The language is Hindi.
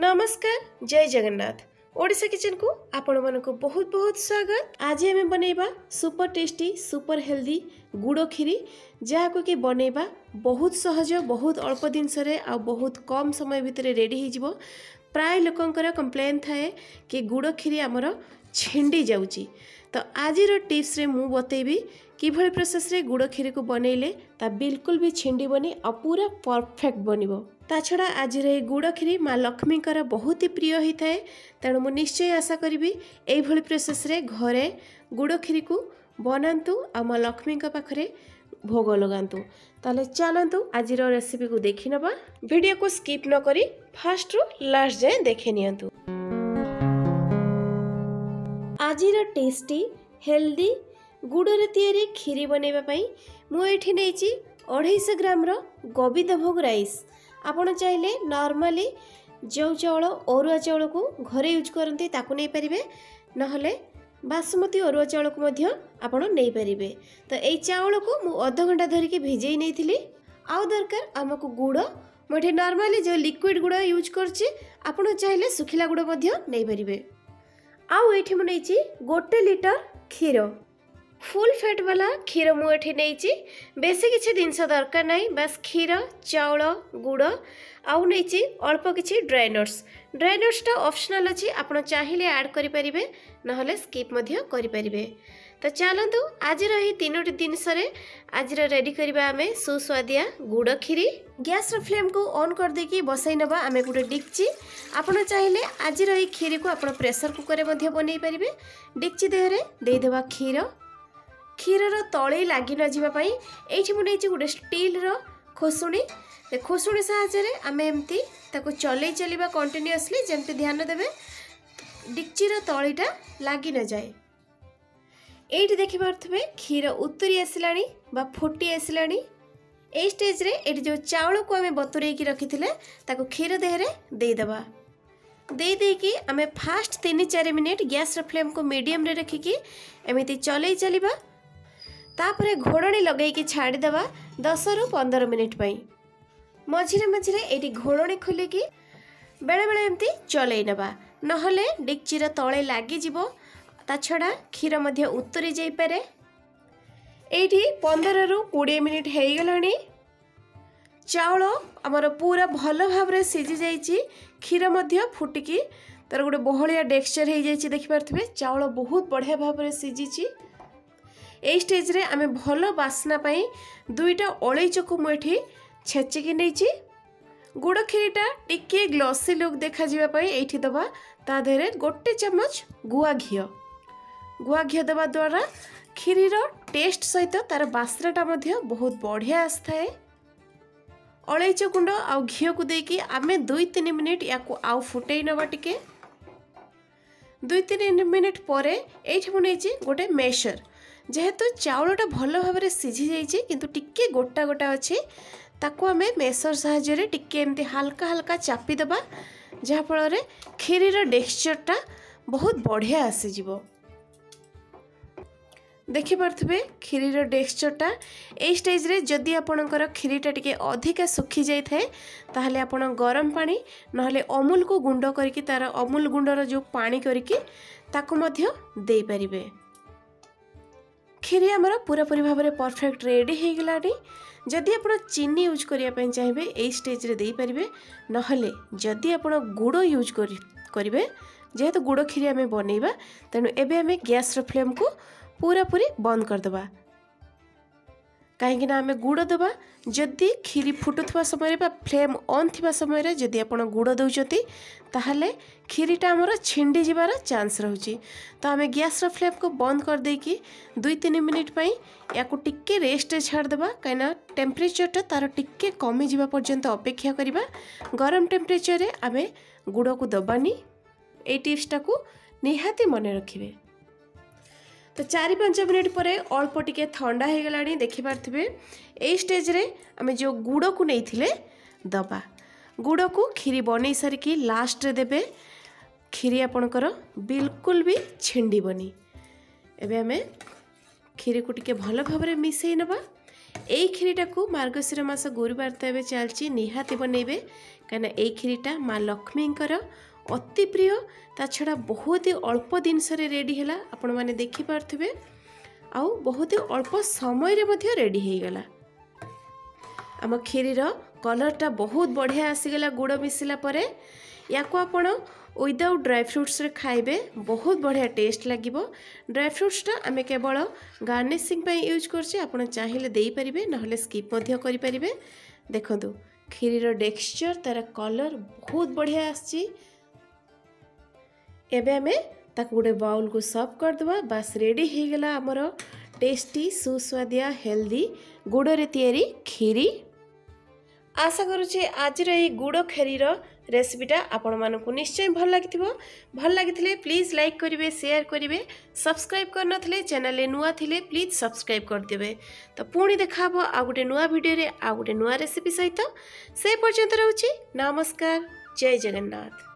नमस्कार जय जगन्नाथ ओडिशा किचन को आपण मानक बहुत बहुत स्वागत। आज हमें बनैबा सुपर टेस्टी सुपर हेल्दी गुड़ खीरी जहाँ कि बनैबा बहुत सहज बहुत अल्प दिन आ बहुत कम समय भितर रेडी हो। प्राय लोकंकर कंप्लेन थाए कि गुड़ खीरी आमर छिंडी जाउची। तो आज टिप्स रे मु बतेबी किभली प्रोसेस रे गुड़ खीरी को बनैले ता बिल्कुल भी छिंडीबनी और पूरा परफेक्ट बनिबो। ता छड़ा आज गुड़ खीरी माँ लक्ष्मी बहुत ही प्रिय होता है, तेणु मु निश्चय आशा करी यही प्रोसेस रे घरे गुड़ खीरी को बनातु आ माँ लक्ष्मी पाखरे भोग लगातु। ताले चलतु आज रेसिपी को देखि नबा। वीडियो को स्किप न करी फास्ट रु लास्ट जाए देखे नियंतु। आज टेस्टी हेल्दी गुड़ रे तैयारी खीरी बनैबा पई मु एठी नेची 250 ग्राम रो गोविंदभोग राइस। आपण चाहिले नॉर्मली जो चाउल अरुआ चाउल को घरे यूज करती ताकू नहीं पारिबे, नहले बासमती अरुआ चाउल को मध्य आपण नहीं पारिबे। तो एई चाउल को मु आधा घंटा धरिके भिजेई नैथिली। आउ दरकार हमको गुड़ मुझे नॉर्मली जो लिक्विड गुड़ यूज करछि, आपण चाहिले सुखिला गुड़ मध्य नहीं पारिबे। आउ एठी मु नेछि 1 लिटर क्षीर, फुल फैट वाला क्षीर मु एठी नेछि। बेसी किछि जिनस दरकार नाही, बस क्षीर चाउल गुड़ आउ नेछि अल्प किछि ड्राई नट्स टा ऑप्शनल अछि, आपण चाहिले ऐड करि परिबे नहले स्किप मध्य करि परिबे। तो चलंतु आज रही तीनोटी जिनस रे आज रेडी करबा हमें सुस्वादिया गुड़ खीरी। गैस रो फ्लेम को ऑन कर देकी बसाई नबा हमें गोटे डिक्ची। आपण चाहिले आज रही खीरी को आपण प्रेशर कुकर रे मध्य बनै परिबे। डिक्ची देहरे दे देबा क्षीर तले लगी न जावाई ये मुझे गोटे स्टील खोसुणी खोसुणी साहाय्य आम एमती चलई चलवा कंटिन्यूअसली जमती ध्यान देवे डिक्चीर तलीटा लगी न जाए। ये देखिपे क्षीर उतरी आसला फुटी आसला। ये स्टेज रे ये जो चाउल को आम बतुरे रखी क्षीर देहरे देदेबा। दे देकी आम फास्ट 3-4 मिनिट गैस फ्लेम को मीडियम रे रखिकी एमती चलई चलवा। तापरे घोड़णी लगेकी छाड़ीदेवा 10 ରୁ 15 मिनिट पई। मझिरे मझिरे एटी घोड़णी खोलिकी बेले बेले एमती चलई नबा, नहले डिक्चीर तले लागी जिवो। ता छड़ा क्षीर मध्य उतरी जाई पारे। एटी 15 ରୁ 20 मिनिट हेई गलानी। चाउल हमर पूरा भल भाव रे सिझी जाईची, क्षीर मध्य फुटिकी तार गोटे बहलिया टेक्सचर हेई जाईची। देखि पारथिबे चाउल बहुत बढ़िया भाव रे सिझीची। ए स्टेज रे आमे भलो बासना पाई 2टा अलैच को मुठी छेचिकी नेची। गुड़ खीरीटा टिके ग्लॉसी लुक देखा जिबा पाई एठी दबा ता देहरे 1 चम्मच गुआ घियो दबा द्वारा खीरीर टेस्ट सहित तार बास्नाटा मध्य बहुत बढ़िया आस्थाए। अलैच गुंड आ घियो को देकी आमे 2-3 मिनिट याकू आउ फुटेई नबा। टिके 2-3 मिनिट परे एठी मु नेची गोटे मेशर। जेहेतु चाउलटा भल भाव में सिझी जाइए किंतु टिके गोटा गोटा अच्छी, ताको आमे मेसर साहाय्य टिके एमती हल्का हल्का चापी दबा, जहाँ फल खीरीर टेक्सचरटा बहुत बढ़िया आसीजिवो। देखि पारथिबे खीरीर टेक्सचरटा ए स्टेज रे जदि आपणकर खीरीटा टिके अधिका सुखी जाई थाए ताहले आपण गरम पानी नहले अमूल को गुंड करके तार अमूल गुंडर जो पानी करके ताको मध्य देई परिबे। खीरी आमर पूरापूरी भाव में परफेक्ट रेडी हो गलानी। जदि आप चीनी यूज करने चाहिए यही स्टेज रे दे पारिबे, नहले जदि आप गुड़ यूज करेंगे जेहेतु गुड़ खीरी आम बनैबा तेणु एबे आम गैस फ्लेम को पूरापूरी बंद करदबा। कहीं आम गुड़ दबा जदि खीरी फुटुवा समय फ्लेम ऑन थिबा समय जदि आप गुड़ दौरान ताहले खीरीटा आमर छिंडी जीवार चांस रहुची। तो आम गैस फ्लेम को बंद कर देकी 2-3 मिनिट पई याकू टिके रेस्ट छाड़देबा, कहीं टेम्परेचरटा तार टिके कमी जावा पर्यंत अपेक्षा करिबा। गरम टेम्परेचर रे आम गुड़ को दबानी। ए टिप्सटा को निहाती मन रखिबे। तो 4-5 मिनिट पर अल्प टिके ठंडा हो गलानी। देखि पारथिबे ए स्टेज रे आमे जो गुड़ को नहीं थिले दबा। गुड़ को खीरी बनै सारिकी लास्ट रे देबे। खीरी आपणकर बिल्कुल भी छिंडीबनी। एबे आमे खीरी को टिके भल भाव में मिसई नबा। এই ক্ষীরিটাକୁ मार्गशीर मास गुरुवार तो एवं चलती निहाती बनइबे कहीं यही क्षीरीटा माँ लक्ष्मींकर अति प्रिय। ता छड़ा बहुत ही अल्प जिनस रेडी है आपण मैंने देखिपे आउ बहुत ही अल्प समय रे रेडी हो गला। आम क्षीरीर कलरटा बहुत बढ़िया आसीगला गुड़ मिसला परे। या आपण विदाउट ड्राई फ्रुट्स रे खाइबे बहुत बढ़िया टेस्ट लागिबो। ड्राई फ्रुट्सटा आमे केवल गार्निशिंग पे यूज करछे, आपण चाहिले देई परिबे नहले स्किप मध्य करि परिबे। देखंतु क्षीरीर टेक्सचर तार कलर बहुत बढ़िया आछि। एबे आमे ताकु गोटे बाउल को सर्व कर दबा। बस रेडी हो गला हमर टेस्टी सुस्वादिया हेल्दी गुड़ रे तैयारी क्षीरी। आशा करुचे आज गुड़ क्षीरीर रेसिपीटा आपण मानकु निश्चय भल लगी प्लीज लाइक करेंगे, शेयर करेंगे, सब्सक्राइब करनथले चैनल नुआ थिले प्लीज सब्सक्राइब करदेवे। तो पुणी देखा आ गोटे नुआ वीडियो रे आ गोटे नुआ रेसिपी सहित। से पर्यंत रहूची नमस्कार, जय जगन्नाथ।